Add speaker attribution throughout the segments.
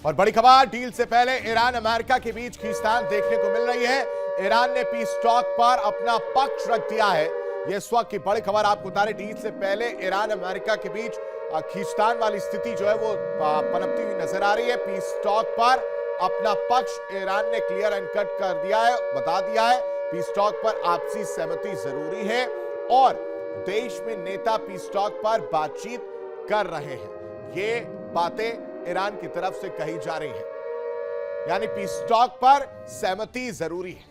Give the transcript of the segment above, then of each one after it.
Speaker 1: और बड़ी खबर, डील से पहले ईरान अमेरिका के बीच खींचतान देखने को मिल रही है। ईरान ने पीस टॉक पर अपना पक्ष रख दिया है। यह इस वक्त की बड़ी खबर आपको बता रहे, डील से पहले ईरान अमेरिका के बीच खींचतान वाली स्थिति जो है वो पनपती हुई नजर आ रही है। पीस टॉक पर अपना पक्ष ईरान ने क्लियर एंड कट कर दिया है, बता दिया है पीस टॉक पर आपसी सहमति जरूरी है और देश में नेता पीस टॉक पर बातचीत कर रहे हैं। ये बातें ईरान की तरफ से कही जा रही हैं, यानी पीस टॉक पर सहमति जरूरी है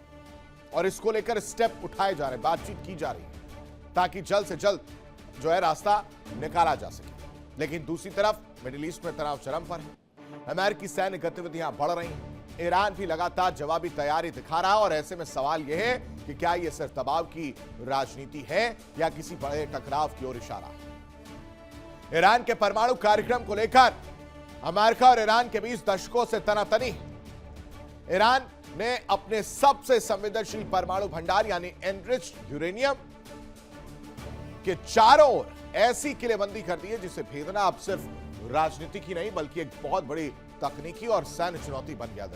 Speaker 1: और इसको लेकर स्टेप उठाए जा रहे हैं, बातचीत की जा रही है ताकि जल्द से जल्द जो है रास्ता निकाला जा सके। लेकिन दूसरी तरफ मिडिल ईस्ट में तनाव चरम पर है। अमेरिकी सैन्य गतिविधियां बढ़ रही हैं, ईरान भी लगातार जवाबी तैयारी दिखा रहा है और ऐसे में सवाल यह है कि क्या यह सिर्फ दबाव की राजनीति है या किसी बड़े टकराव की ओर इशारा है। ईरान के परमाणु कार्यक्रम को लेकर अमेरिका और ईरान के बीच दशकों से तनातनी है। ईरान ने अपने सबसे संवेदनशील परमाणु भंडार यानी एनरिच्ड यूरेनियम के चारों ओर ऐसी किलेबंदी कर दी है जिसे भेदना अब सिर्फ राजनीतिक ही नहीं बल्कि एक बहुत बड़ी तकनीकी और सैन्य चुनौती बन गया।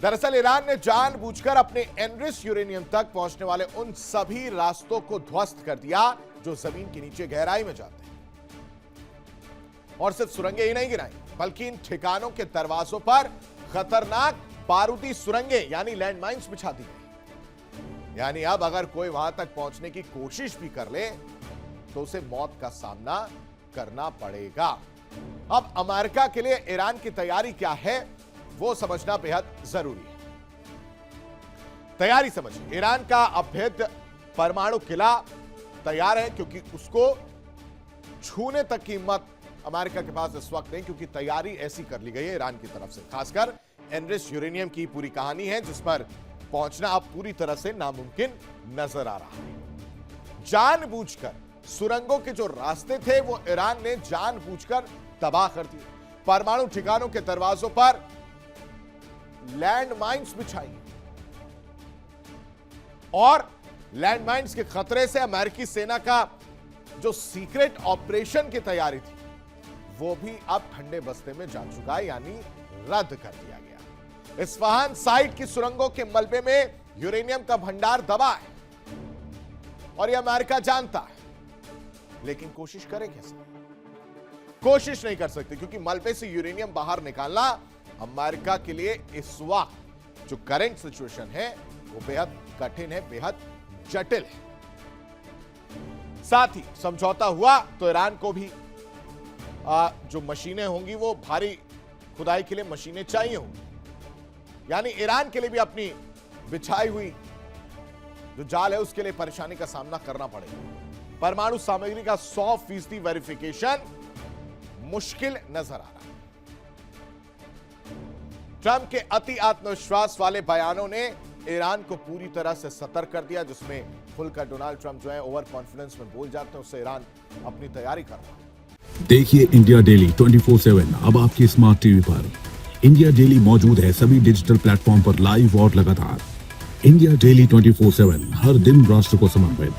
Speaker 1: दरअसल ईरान ने जानबूझकर अपने एनरिच्ड यूरेनियम तक पहुंचने वाले उन सभी रास्तों को ध्वस्त कर दिया जो जमीन के नीचे गहराई में जाते हैं और सिर्फ सुरंगें ही नहीं गिराई बल्कि इन ठिकानों के दरवाजों पर खतरनाक बारूदी सुरंगें यानी लैंडमाइंस बिछा दी गई। यानी अब अगर कोई वहां तक पहुंचने की कोशिश भी कर ले तो उसे मौत का सामना करना पड़ेगा। अब अमेरिका के लिए ईरान की तैयारी क्या है वो समझना बेहद जरूरी है। तैयारी समझिए, ईरान का अभेद्य परमाणु किला तैयार है क्योंकि उसको छूने तक की हिम्मत अमेरिका के पास इस वक्त नहीं, क्योंकि तैयारी ऐसी कर ली गई है ईरान की तरफ से। खासकर एनरिच्ड यूरेनियम की पूरी कहानी है जिस पर पहुंचना अब पूरी तरह से नामुमकिन नजर आ रहा है। जानबूझकर सुरंगों के जो रास्ते थे वो ईरान ने जानबूझकर तबाह कर दिए। परमाणु ठिकानों के दरवाजों पर लैंडमाइंस बिछाई और लैंडमाइंस के खतरे से अमेरिकी सेना का जो सीक्रेट ऑपरेशन की तैयारी थी वो भी अब ठंडे बस्ते में जा चुका है, यानी रद्द कर दिया गया। इस्फहान साइट की सुरंगों के मलबे में यूरेनियम का भंडार दबा है और यह अमेरिका जानता है, लेकिन कोशिश करे कैसे? कोशिश नहीं कर सकते क्योंकि मलबे से यूरेनियम बाहर निकालना अमेरिका के लिए इस वक्त जो करंट सिचुएशन है वो बेहद कठिन है, बेहद जटिल है। साथ ही समझौता हुआ तो ईरान को भी जो मशीनें होंगी वो भारी खुदाई के लिए मशीनें चाहिए होंगी, यानी ईरान के लिए भी अपनी बिछाई हुई जो जाल है उसके लिए परेशानी का सामना करना पड़ेगा। परमाणु सामग्री का 100% वेरिफिकेशन मुश्किल नजर आ रहा है। ट्रंप के अति आत्मविश्वास वाले बयानों ने ईरान को पूरी तरह से सतर्क कर दिया, जिसमें खुलकर डोनाल्ड ट्रंप जो है ओवर कॉन्फिडेंस में बोल जाते हैं, उससे ईरान अपनी तैयारी कर रहा है।
Speaker 2: देखिए इंडिया डेली 24/7 अब आपकी स्मार्ट टीवी पर। इंडिया डेली मौजूद है सभी डिजिटल प्लेटफॉर्म पर लाइव और लगातार। इंडिया डेली 24/7 हर दिन राष्ट्र को समर्पित।